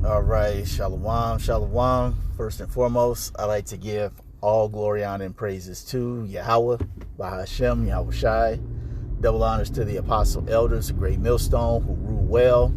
All right, shalom, shalom. First and foremost, I like to give all glory, honor, and praises to Yahweh, Bahashem, Yahweh Shai. Double honors to the apostle elders, the great millstone who rule well.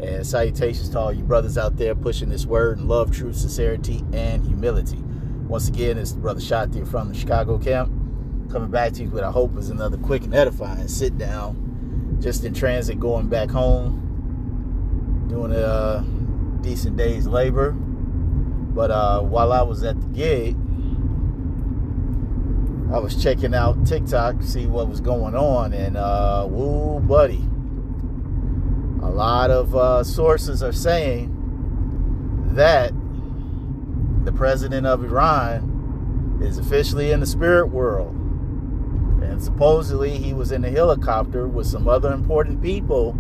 And salutations to all you brothers out there pushing this word in love, truth, sincerity, and humility. Once again, it's Brother Shati from the Chicago camp, coming back to you with, I hope, is another quick and edifying sit down, just in transit going back home, doing a decent day's labor. But while I was at the gig, I was checking out TikTok to see what was going on, and woo buddy, a lot of sources are saying that the president of Iran is officially in the spirit world, and supposedly he was in a helicopter with some other important people,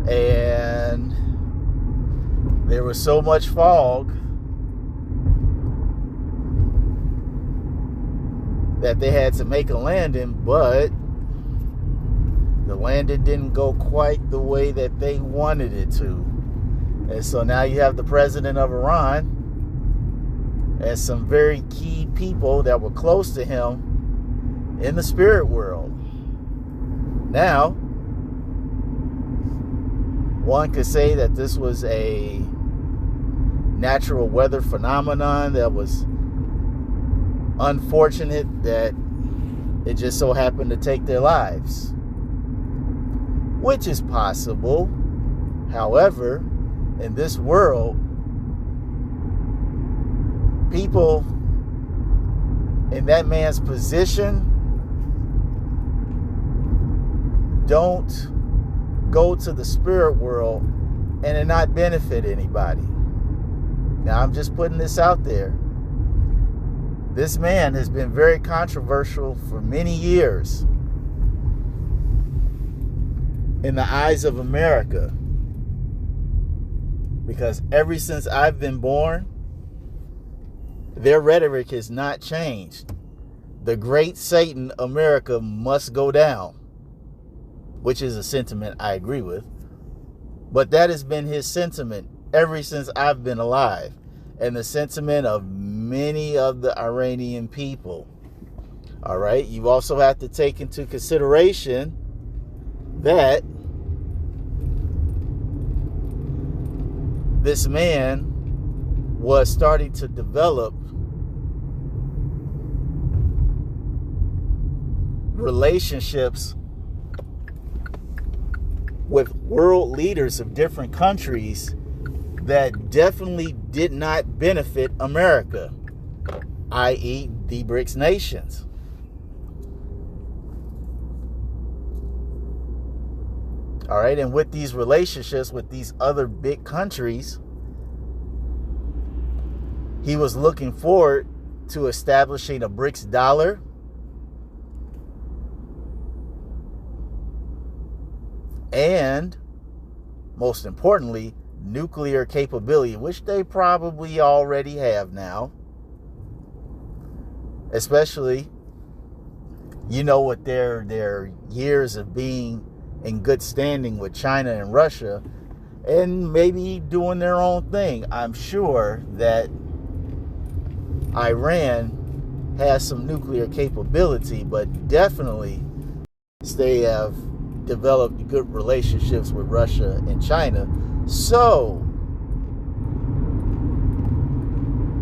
and there was so much fog that they had to make a landing, but the landing didn't go quite the way that they wanted it to. And so now you have the president of Iran and some very key people that were close to him in the spirit world. Now, one could say that this was a natural weather phenomenon that was unfortunate, that it just so happened to take their lives, which is possible. However, in this world, people in that man's position don't go to the spirit world and it not benefit anybody. Now, I'm just putting this out there. This man has been very controversial for many years in the eyes of America, because ever since I've been born, their rhetoric has not changed. The great Satan, America, must go down, which is a sentiment I agree with. But that has been his sentiment ever since I've been alive, and the sentiment of many of the Iranian people. All right, you also have to take into consideration that this man was starting to develop relationships with world leaders of different countries that definitely did not benefit America, i.e. the BRICS nations. All right, and with these relationships with these other big countries, he was looking forward to establishing a BRICS dollar, and most importantly, nuclear capability, which they probably already have now. Especially, with their years of being in good standing with China and Russia, and maybe doing their own thing. I'm sure that Iran has some nuclear capability, but definitely they have developed good relationships with Russia and China. So,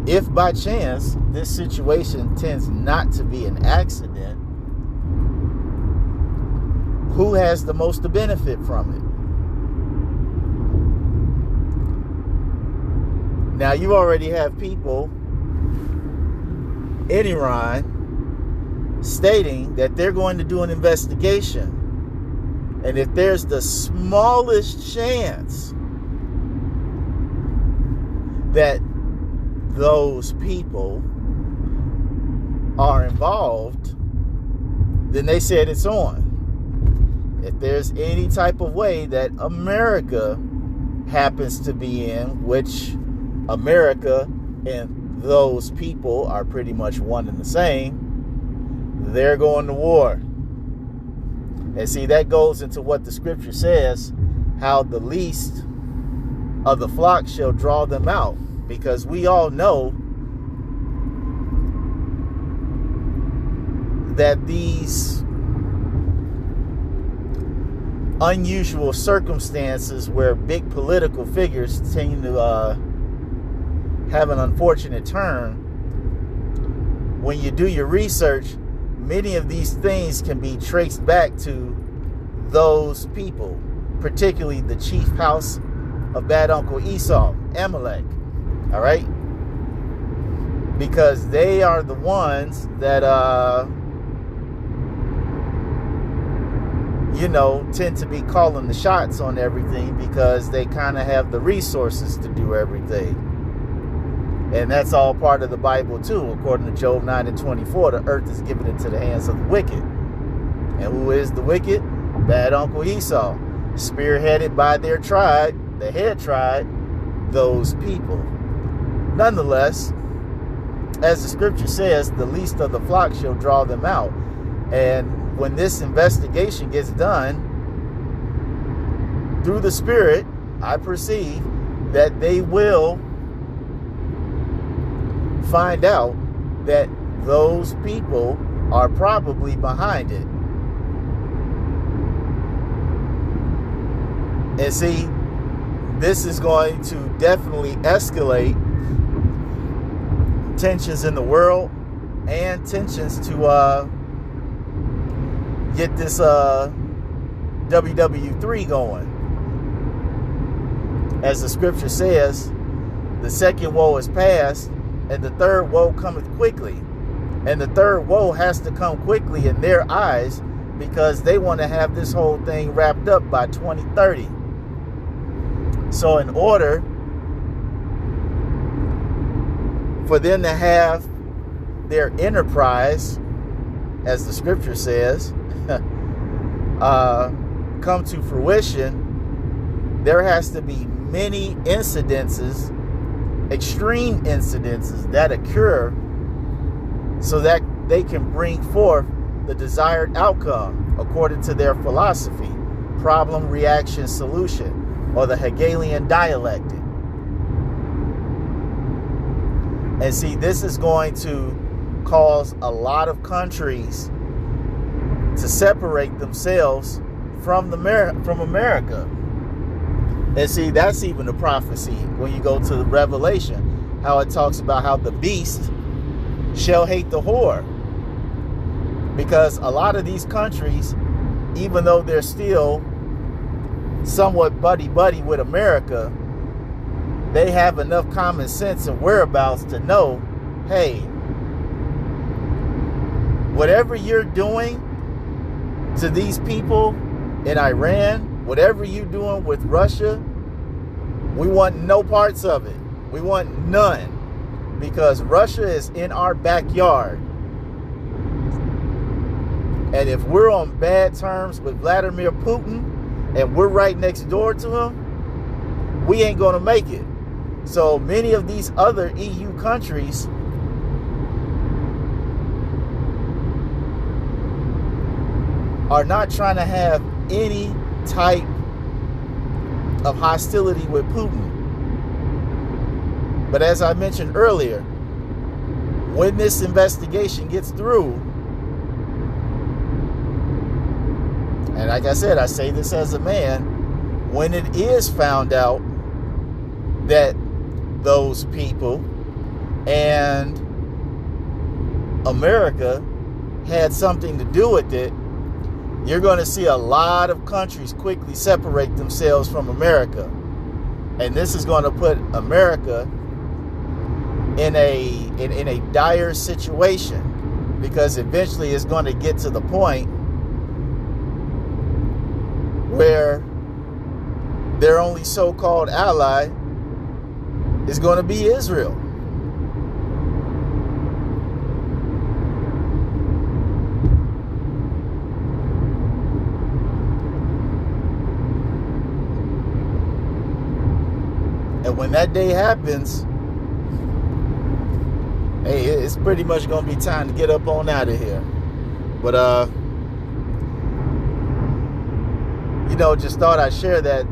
if by chance this situation tends not to be an accident, who has the most to benefit from it? Now, you already have people in Iran stating that they're going to do an investigation. And if there's the smallest chance that those people are involved, then they said it's on. If there's any type of way that America happens to be in, which America and those people are pretty much one and the same, they're going to war. And see, that goes into what the scripture says, how the least of the flock shall draw them out, because we all know that these unusual circumstances where big political figures tend to have an unfortunate turn, when you do your research, many of these things can be traced back to those people, particularly the chief house of bad Uncle Esau, Amalek. All right? Because they are the ones that tend to be calling the shots on everything, because they kind of have the resources to do everything. And that's all part of the Bible too. According to Job 9:24, the earth is given into the hands of the wicked. And who is the wicked? Bad Uncle Esau, spearheaded by their tribe, the head tribe, those people. Nonetheless, as the scripture says, the least of the flock shall draw them out. And when this investigation gets done, through the Spirit, I perceive that they will find out that those people are probably behind it. And see, this is going to definitely escalate tensions in the world and tensions to get this WW3 going. As the scripture says, the second woe is past, and the third woe cometh quickly. And the third woe has to come quickly in their eyes, because they want to have this whole thing wrapped up by 2030. So in order for them to have their enterprise, as the scripture says, come to fruition, there has to be many incidences, extreme incidences that occur, so that they can bring forth the desired outcome according to their philosophy, problem, reaction, solution, or the Hegelian dialectic. And see, this is going to cause a lot of countries to separate themselves from America. And see, that's even a prophecy when you go to the Revelation, how it talks about how the beast shall hate the whore. Because a lot of these countries, even though they're still somewhat buddy-buddy with America, they have enough common sense and whereabouts to know, hey, whatever you're doing to these people in Iran, whatever you're doing with Russia, we want no parts of it. We want none. Because Russia is in our backyard. And if we're on bad terms with Vladimir Putin, and we're right next door to him, we ain't going to make it. So many of these other EU countries are not trying to have any type of hostility with Putin. But as I mentioned earlier, when this investigation gets through, and like I said, I say this as a man, when it is found out that those people and America had something to do with it, you're going to see a lot of countries quickly separate themselves from America. And this is going to put America in a dire situation, because eventually it's going to get to the point where their only so-called ally is going to be Israel. And when that day happens, hey, it's pretty much going to be time to get up on out of here. But, just thought I'd share that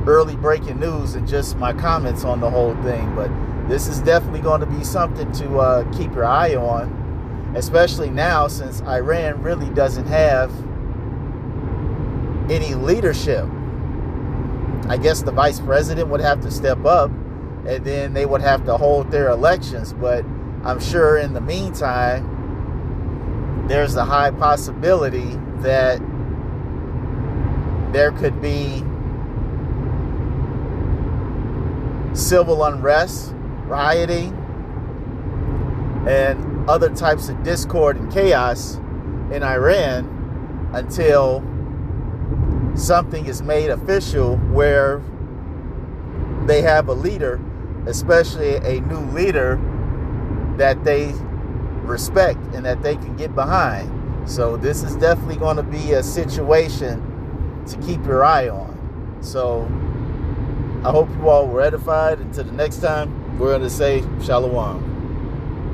early breaking news and just my comments on the whole thing. But this is definitely going to be something to keep your eye on, especially now since Iran really doesn't have any leadership. I guess the vice president would have to step up, and then they would have to hold their elections. But I'm sure in the meantime, there's a high possibility that there could be civil unrest, rioting, and other types of discord and chaos in Iran until something is made official where they have a leader, especially a new leader that they respect and that they can get behind. So this is definitely going to be a situation to keep your eye on. So I hope you all were edified. Until the next time, we're going to say Shalom.